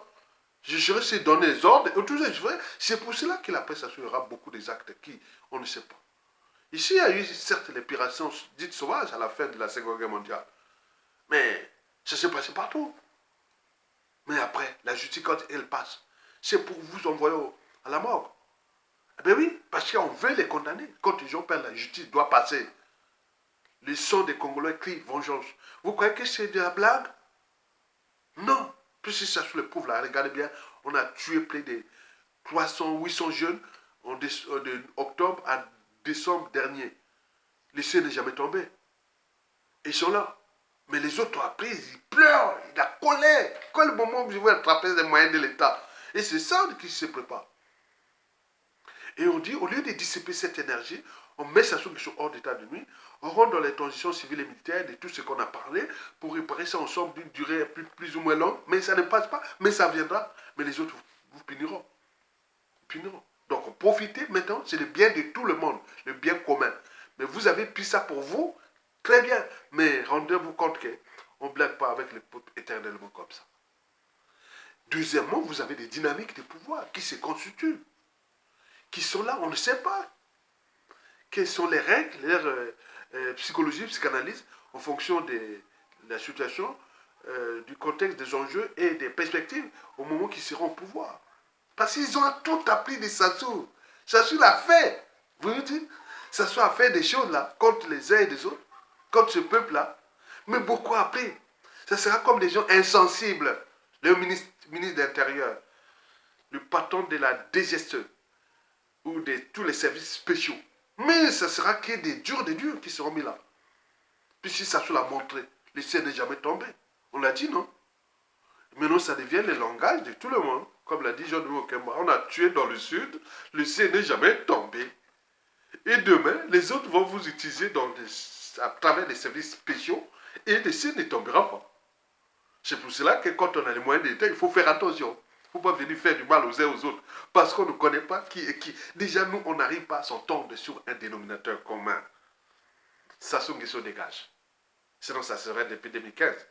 Je serai se donner les ordres. C'est pour cela que la presse assurera beaucoup des actes qui, on ne sait pas. Ici, il y a eu certes l'épiration dite sauvage à la fin de la Seconde Guerre mondiale. Mais ça s'est passé partout. Mais après, la justice, quand elle passe, c'est pour vous envoyer à la mort. Eh bien oui, parce qu'on veut les condamner. Quand les gens perdent, la justice doit passer. Le sang des Congolais crie vengeance. Vous croyez que c'est de la blague? Non. Puisque ça se le prouve là, regardez bien, on a tué près de 300, 800 jeunes de octobre à décembre dernier. Le ciel n'est jamais tombé. Ils sont là. Mais les autres ont appris, ils pleurent, ils la colère. Quand le moment où je veux attraper les moyens de l'État. Et c'est ça qui se prépare. Et on dit, au lieu de dissiper cette énergie, on met ça sur hors d'état de nuit, on rentre dans les transitions civiles et militaires de tout ce qu'on a parlé pour réparer ça ensemble d'une durée plus ou moins longue. Mais ça ne passe pas, mais ça viendra. Mais les autres vous puniront. Donc profitez maintenant, c'est le bien de tout le monde, le bien commun. Mais vous avez pris ça pour vous, très bien. Mais rendez-vous compte qu'on ne blague pas avec les peuples éternellement comme ça. Deuxièmement, vous avez des dynamiques de pouvoir qui se constituent, qui sont là, on ne sait pas. Quelles sont les règles, leur psychologie, psychanalyse, en fonction de la situation, du contexte, des enjeux et des perspectives au moment qu'ils seront au pouvoir. Parce qu'ils ont tout appris de Sassou. Sassou l'a fait. Vous vous dites, Sassou a fait des choses là, contre les uns et les autres, contre ce peuple-là. Mais beaucoup appris. Ce sera comme des gens insensibles. Le ministre de l'Intérieur, le patron de la DGSE ou de tous les services spéciaux. Mais ce sera que des durs qui seront mis là. Puisque ça se l'a montré, le ciel n'est jamais tombé. On l'a dit, non? Maintenant, ça devient le langage de tout le monde. Comme l'a dit John Mokemba, on a tué dans le sud, le ciel n'est jamais tombé. Et demain, les autres vont vous utiliser à travers les services spéciaux et le ciel ne tombera pas. C'est pour cela que quand on a les moyens d'État, il faut faire attention. Il ne faut pas venir faire du mal aux uns aux autres. Parce qu'on ne connaît pas qui est qui. Déjà, nous, on n'arrive pas à s'entendre sur un dénominateur commun. Sassou Nguesso dégage. Sinon, ça serait depuis 2015.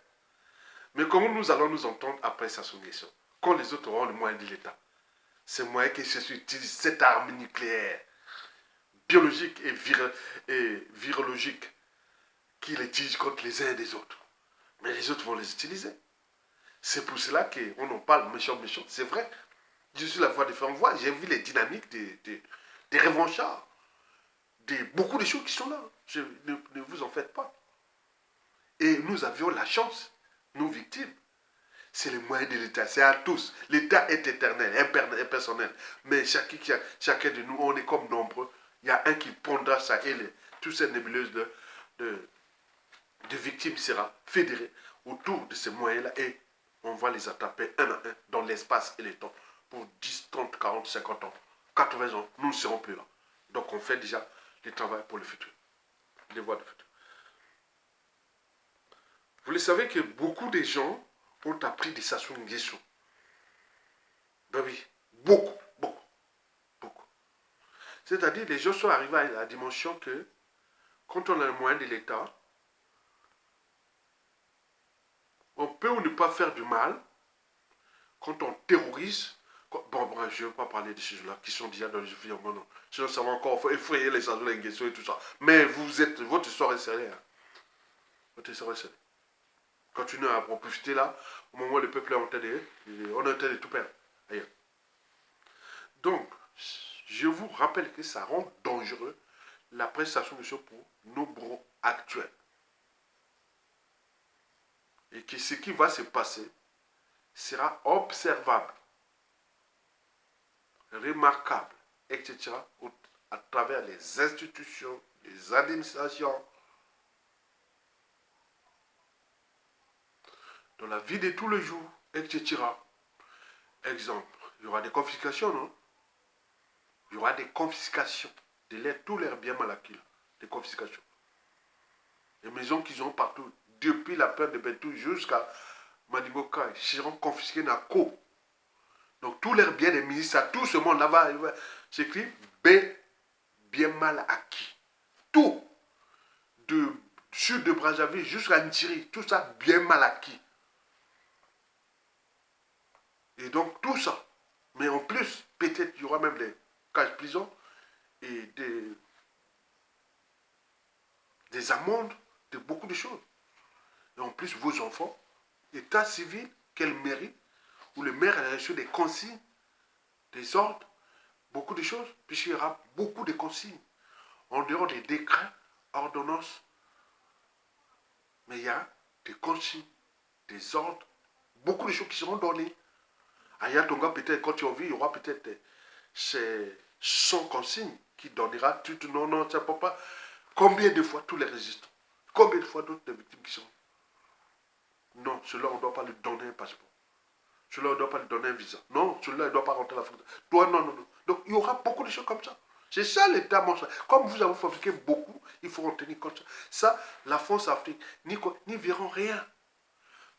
Mais comment nous allons nous entendre après Sassou Nguesso? Quand les autres auront les moyens de l'État. Ces moyens qui se utilisent, cette arme nucléaire, biologique et virologique, qu'ils utilisent contre les uns et les autres. Mais les autres vont les utiliser. C'est pour cela qu'on en parle méchant. C'est vrai. Je suis la voix des femmes voix. J'ai vu les dynamiques des revanchards. Beaucoup de choses qui sont là. Ne vous en faites pas. Et nous avions la chance, nos victimes. C'est les moyens de l'État. C'est à tous. L'État est éternel, impersonnel. Mais chacun de nous, on est comme nombreux. Il y a un qui prendra ça et toute cette nébuleuse de victimes sera fédérée autour de ces moyens-là et on va les attraper un à un dans l'espace et le temps pour 10, 30, 40, 50 ans, 80 ans, nous ne serons plus là. Donc on fait déjà le travail pour le futur, les voies du futur. Vous le savez que beaucoup de gens ont appris de Sassou Nguesso. Ben oui, beaucoup. C'est-à-dire les gens sont arrivés à la dimension que quand on a le moyen de l'État, on peut ou ne pas faire du mal quand on terrorise. Bon, je ne veux pas parler de ces gens-là qui sont déjà dans les environnements, non. Sinon, ça va encore effrayer les Sassou Nguesso et tout ça. Mais votre histoire est sérieuse. Hein. Votre histoire est sérieuse. Continuez à en profiter là, au moment où le peuple est en train de tout perdre. Ailleurs. Donc, je vous rappelle que ça rend dangereux la prestation de ce pour nos bros actuels. Et que ce qui va se passer sera observable, remarquable, etc. à travers les institutions, les administrations, dans la vie de tous les jours, etc. Exemple, il y aura des confiscations, non? Il y aura des confiscations de tous leurs biens mal acquis, des confiscations. Les maisons qu'ils ont partout, depuis la peur de Bentou jusqu'à Madiboka, seront confisquées dans Co. Donc tous leurs biens des ministres, tout ce monde là-bas, c'est écrit B, bien mal acquis. Tout, de sud de Brazzaville jusqu'à Ntiri, tout ça bien mal acquis. Et donc tout ça, mais en plus, peut-être il y aura même des cages prison et des amendes, de beaucoup de choses. Et en plus, vos enfants, état civil, quelle mairie, où le maire a reçu des consignes, des ordres, beaucoup de choses, puisqu'il y aura beaucoup de consignes. En dehors des décrets, ordonnances, mais il y a des consignes, des ordres, beaucoup de choses qui seront données. À Yatonga, peut-être, quand tu en vis, il y aura peut-être ces 100 consignes qui donnera tout. Non, ça ne peut pas. Combien de fois tous les registres? Combien de fois d'autres victimes qui sont? Non, cela on ne doit pas lui donner un passeport. Cela on ne doit pas lui donner un visa. Non, cela ne doit pas rentrer à la France. Toi, non. Donc il y aura beaucoup de choses comme ça. C'est ça l'État monstre. Comme vous avez fabriqué beaucoup, il faut en tenir compte. Ça, la France-Afrique n'y verront rien.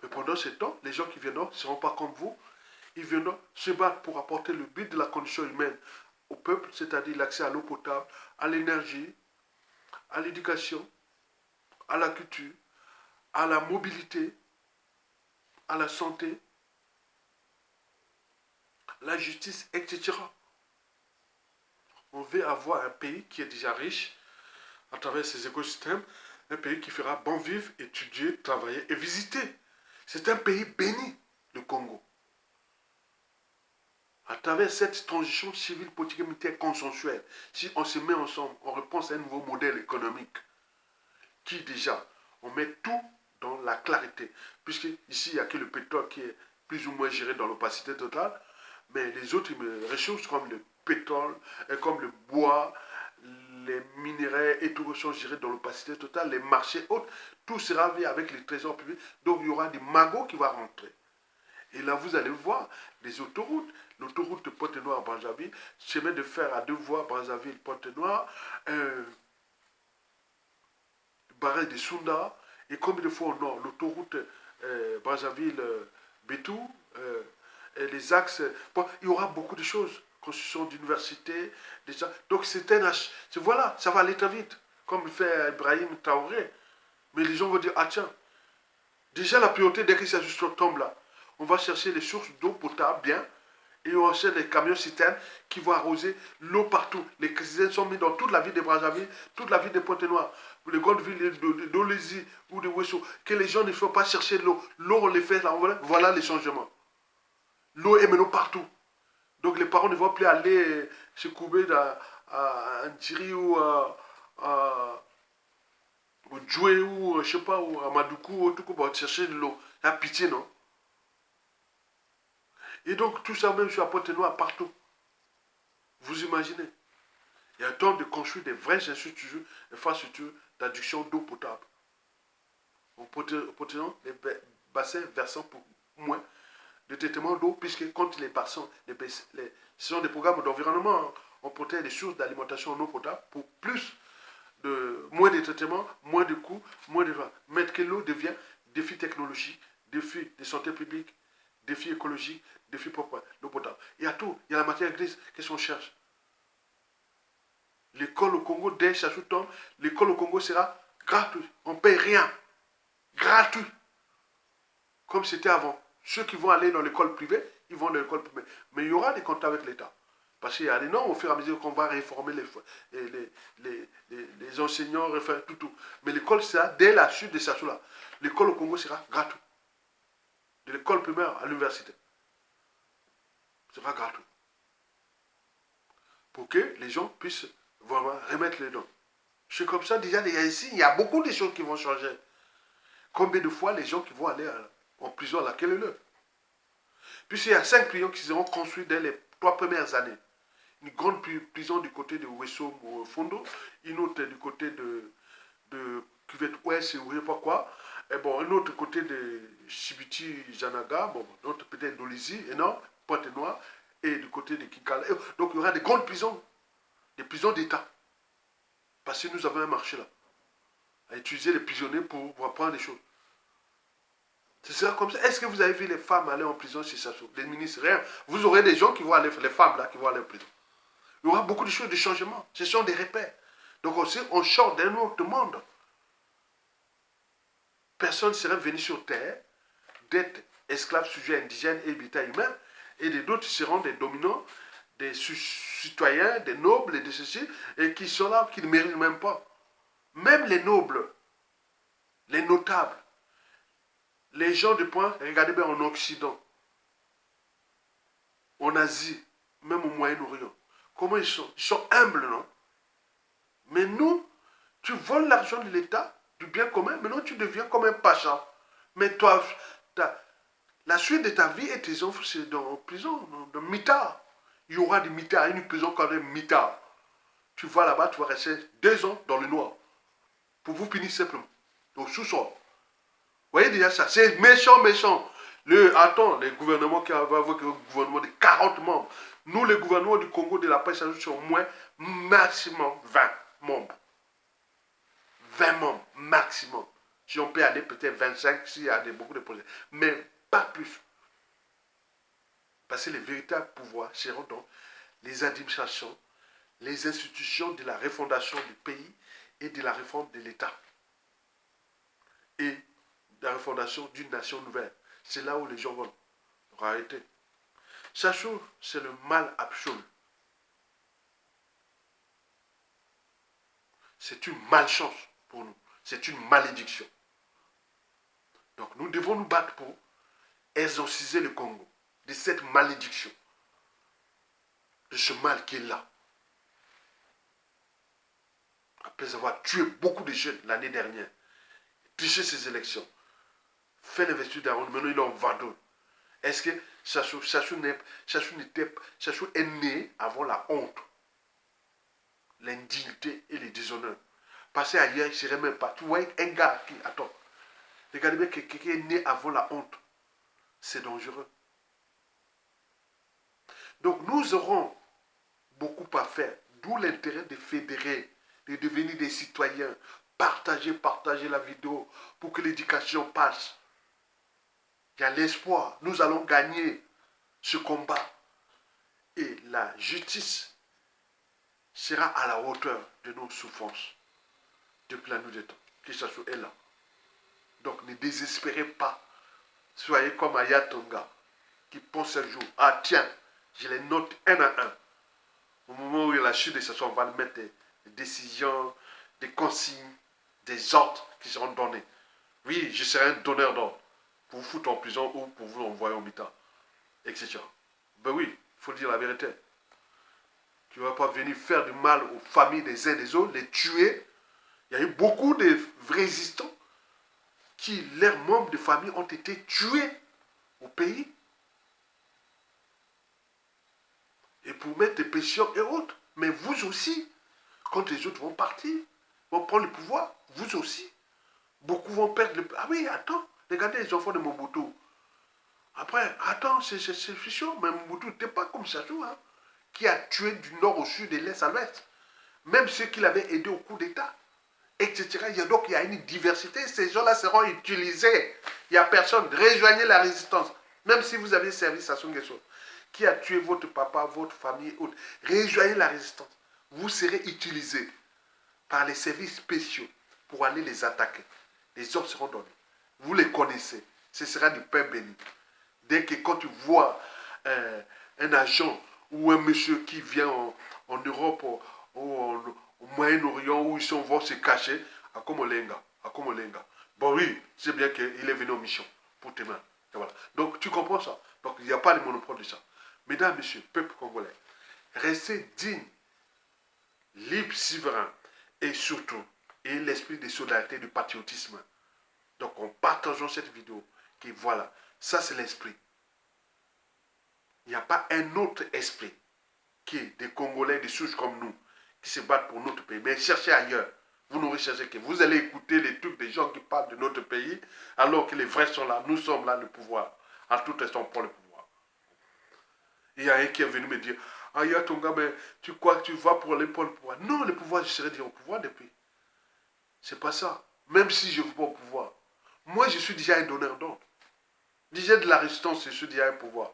Mais pendant ce temps, les gens qui viendront ne seront pas comme vous. Ils viendront se battre pour apporter le but de la condition humaine au peuple, c'est-à-dire l'accès à l'eau potable, à l'énergie, à l'éducation, à la culture, à la mobilité, à la santé, la justice, etc. On veut avoir un pays qui est déjà riche à travers ses écosystèmes, un pays qui fera bon vivre, étudier, travailler et visiter. C'est un pays béni, le Congo. À travers cette transition civile, politique et militaire consensuelle, si on se met ensemble, on repense à un nouveau modèle économique qui déjà, on met tout dans la clarté. Puisque ici, il n'y a que le pétrole qui est plus ou moins géré dans l'opacité totale, mais les autres ressources comme le pétrole, comme le bois, les minéraux et tout sont gérés dans l'opacité totale, les marchés autres, tout sera vu avec les trésors publics. Donc il y aura des magots qui vont rentrer. Et là, vous allez voir les autoroutes. L'autoroute de Pointe-Noire-Brazzaville, chemin de fer à 2 voies Brazzaville-Pointe-Noire, barrage de Sunda, et comme il faut au nord, l'autoroute Brazzaville-Bétou, les axes. Bon, il y aura beaucoup de choses. Construction d'universités, déjà. Donc c'est un voilà, ça va aller très vite, comme le fait Ibrahim Traoré. Mais les gens vont dire, ah tiens, déjà la priorité, dès que ça tombe là, on va chercher les sources d'eau potable bien, et on cherche les camions citernes qui vont arroser l'eau partout. Les citernes sont mis dans toute la ville de Brazzaville, toute la ville de Pointe-Noire, les grandes villes d'Olésie ou de Ouessou, que les gens ne faut pas chercher l'eau. L'eau, on les fait là, voilà les changements. L'eau est maintenant partout. Donc les parents ne vont plus aller se couper à Ndiri ou au Djoué ou je sais pas, ou à Madoukou ou tout pour chercher de l'eau. Il y a pitié, non? Et donc tout ça même sur la Pointe-Noire partout. Vous imaginez? Il y a temps de construire des vraies infrastructures d'adduction d'eau potable. En protégeant les bassins versant pour moins de traitement d'eau, puisque quand les bassins, ce sont des programmes d'environnement, on protège les sources d'alimentation en eau potable pour moins de traitement, moins de coûts, moins de... Mais que l'eau devient défi technologique, défi de santé publique, défi écologique, défi propre, l'eau potable. Il y a tout, il y a la matière grise, qu'est-ce qu'on cherche? L'école au Congo, dès chaque temps, l'école au Congo sera gratuite. On ne paye rien. Gratuit. Comme c'était avant. Ceux qui vont aller dans l'école privée, ils vont dans l'école privée. Mais il y aura des contrats avec l'État. Parce qu'il y a des normes au fur et à mesure qu'on va réformer les enseignants, tout. Mais l'école sera, dès la chute de Sassou-là, l'école au Congo sera gratuite. De l'école primaire à l'université. Sera gratuit. Pour que les gens puissent vraiment remettre les dons. C'est comme ça, déjà, ici, il y a beaucoup de choses qui vont changer. Combien de fois les gens qui vont aller en prison à laquelle est l'heure? Puisqu'il y a 5 prisons qui seront construites dès les 3 premières années. Une grande prison du côté de Ouesso Fondo, une autre du côté de Cuvette Ouest ou je ne sais pas quoi. Et bon, un autre côté de Chibiti Janaga, bon, l'autre peut-être d'Olizi, et non, Pointe-Noire, et du côté de Kikala. Donc il y aura des grandes prisons, des prisons d'État. Parce que nous avons un marché là, à utiliser les prisonniers pour apprendre des choses. Ce sera comme ça. Est-ce que vous avez vu les femmes aller en prison chez Sassou? Les ministres, rien. Vous aurez des gens qui vont aller, les femmes là, qui vont aller en prison. Il y aura beaucoup de choses, de changements. Ce sont des repères. Donc aussi, on sort d'un autre monde. Personne ne serait venu sur Terre d'être esclave, sujet indigène et habitat humain. Et d'autres seront des dominants, des citoyens, des nobles et de ceci, et qui sont là, qui ne méritent même pas. Même les nobles, les notables, les gens de point, regardez bien en Occident, en Asie, même au Moyen-Orient. Comment ils sont? Ils sont humbles, non? Mais nous, tu voles l'argent de l'État, du bien commun, maintenant tu deviens comme un pacha. Mais toi, la suite de ta vie et tes enfants, c'est en prison, dans mitard. Il y aura des mitards, une prison quand même mitard. Tu vas là-bas, tu vas rester 2 ans dans le noir. Pour vous punir simplement. Au sous-sol. Vous voyez déjà ça, c'est méchant, méchant. Attends, les gouvernements qui avaient un gouvernement de 40 membres. Nous, les gouvernements du Congo, de la paix, ça sont au moins maximum 20 membres. 20 membres, maximum. Si on peut aller peut-être 25, s'il y a beaucoup de projets. Mais pas plus. Parce que les véritables pouvoirs seront donc les administrations, les institutions de la refondation du pays et de la réforme de l'État. Et de la refondation d'une nation nouvelle. C'est là où les gens vont arrêter. Sassou, c'est le mal absolu. C'est une malchance pour nous. C'est une malédiction. Donc nous devons nous battre pour exorciser le Congo de cette malédiction, de ce mal qui est là. Après avoir tué beaucoup de jeunes l'année dernière, triché ces élections, fait l'investiture d'Aaron, maintenant il est en vadrouille. Est-ce que Chachou est né avant la honte, l'indignité et le déshonneur? Passer ailleurs, il ne serait même pas. Tu vois un gars qui, attends, regardez bien que quelqu'un est né avant la honte. C'est dangereux. Donc nous aurons beaucoup à faire. D'où l'intérêt de fédérer, de devenir des citoyens. Partager la vidéo pour que l'éducation passe. Il y a l'espoir. Nous allons gagner ce combat. Et la justice sera à la hauteur de nos souffrances depuis la nuit des temps. Kisasu est là. Donc ne désespérez pas. Soyez comme Ayatonga qui pense un jour, ah tiens, je les note un à un. Au moment où il y a la chute de Sassou, on va mettre des décisions, des consignes, des ordres qui seront donnés. Oui, je serai un donneur d'ordre pour vous foutre en prison ou pour vous envoyer au mitan, etc. Ben oui, il faut dire la vérité. Tu ne vas pas venir faire du mal aux familles des uns et des autres, les tuer. Il y a eu beaucoup de résistants qui, leurs membres de famille ont été tués au pays. Et pour mettre des pressions et autres. Mais vous aussi, quand les autres vont partir, vont prendre le pouvoir, vous aussi. Beaucoup vont perdre le pouvoir. Ah oui, attends, regardez les enfants de Mobutu. Après, attends, c'est sûr, mais Mobutu n'était pas comme Sassou, hein, qui a tué du nord au sud et de l'est à l'ouest. Même ceux qui l'avaient aidé au coup d'État, etc. Donc il y a une diversité. Ces gens-là seront utilisés. Il n'y a personne. Rejoignez la résistance. Même si vous avez servi Sassou Nguesso, qui a tué votre papa, votre famille, autres. Rejoignez la résistance. Vous serez utilisés par les services spéciaux pour aller les attaquer. Les ordres seront donnés. Vous les connaissez. Ce sera du pain béni. Dès que quand tu vois un agent ou un monsieur qui vient en Europe ou au Moyen-Orient où ils vont se cacher, à Komolenga. Bon oui, c'est bien qu'il est venu en mission pour tes mains. Voilà. Donc tu comprends ça. Donc il n'y a pas de monopole de ça. Mesdames, messieurs, peuple congolais, restez dignes, libres, souverains et surtout, ayez l'esprit de solidarité et de patriotisme. Donc en partageant cette vidéo, qui voilà, ça c'est l'esprit. Il n'y a pas un autre esprit qui est des Congolais, des souches comme nous, qui se battent pour notre pays. Mais cherchez ailleurs. Vous n'aurez cherché que vous allez écouter les trucs des gens qui parlent de notre pays, alors que les vrais sont là. Nous sommes là, le pouvoir. À tout instant, pour le pouvoir. Il y a un qui est venu me dire, ah, il y a ton gars, mais tu crois que tu vas pour aller pour le pouvoir? Non, le pouvoir, je serais déjà au pouvoir depuis. C'est pas ça. Même si je ne veux pas au pouvoir. Moi, je suis déjà un donneur d'ordre. Déjà de la résistance, je suis déjà un pouvoir.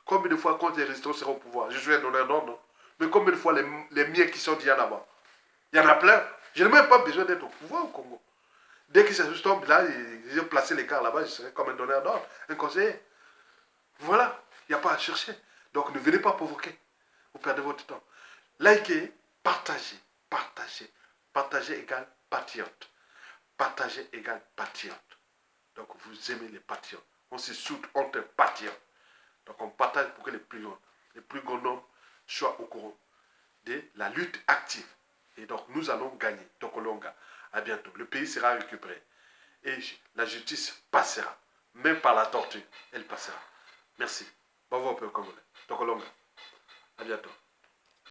Combien de fois, quand les résistants seront au pouvoir, je suis un donneur d'ordre, non? Mais combien de fois les miens qui sont déjà là-bas? Il y en a plein. Je n'ai même pas besoin d'être au pouvoir au Congo. Dès que ça se tombe là, j'ai placé les gars là-bas, je serai comme un donneur d'ordre, un conseiller. Voilà, il n'y a pas à chercher. Donc ne venez pas provoquer. Vous perdez votre temps. Likez, partagez, partagez. Partagez égale patriote. Partagez égale patriote. Donc vous aimez les patriotes. On se soude entre patriotes. Donc on partage pour que les plus grands nombres soient au courant de la lutte active. Et donc nous allons gagner. Donc Olonga, à bientôt. Le pays sera récupéré. Et la justice passera. Même par la torture, elle passera. Merci. Bravo au peuple congolais. Donc Olonga, à bientôt.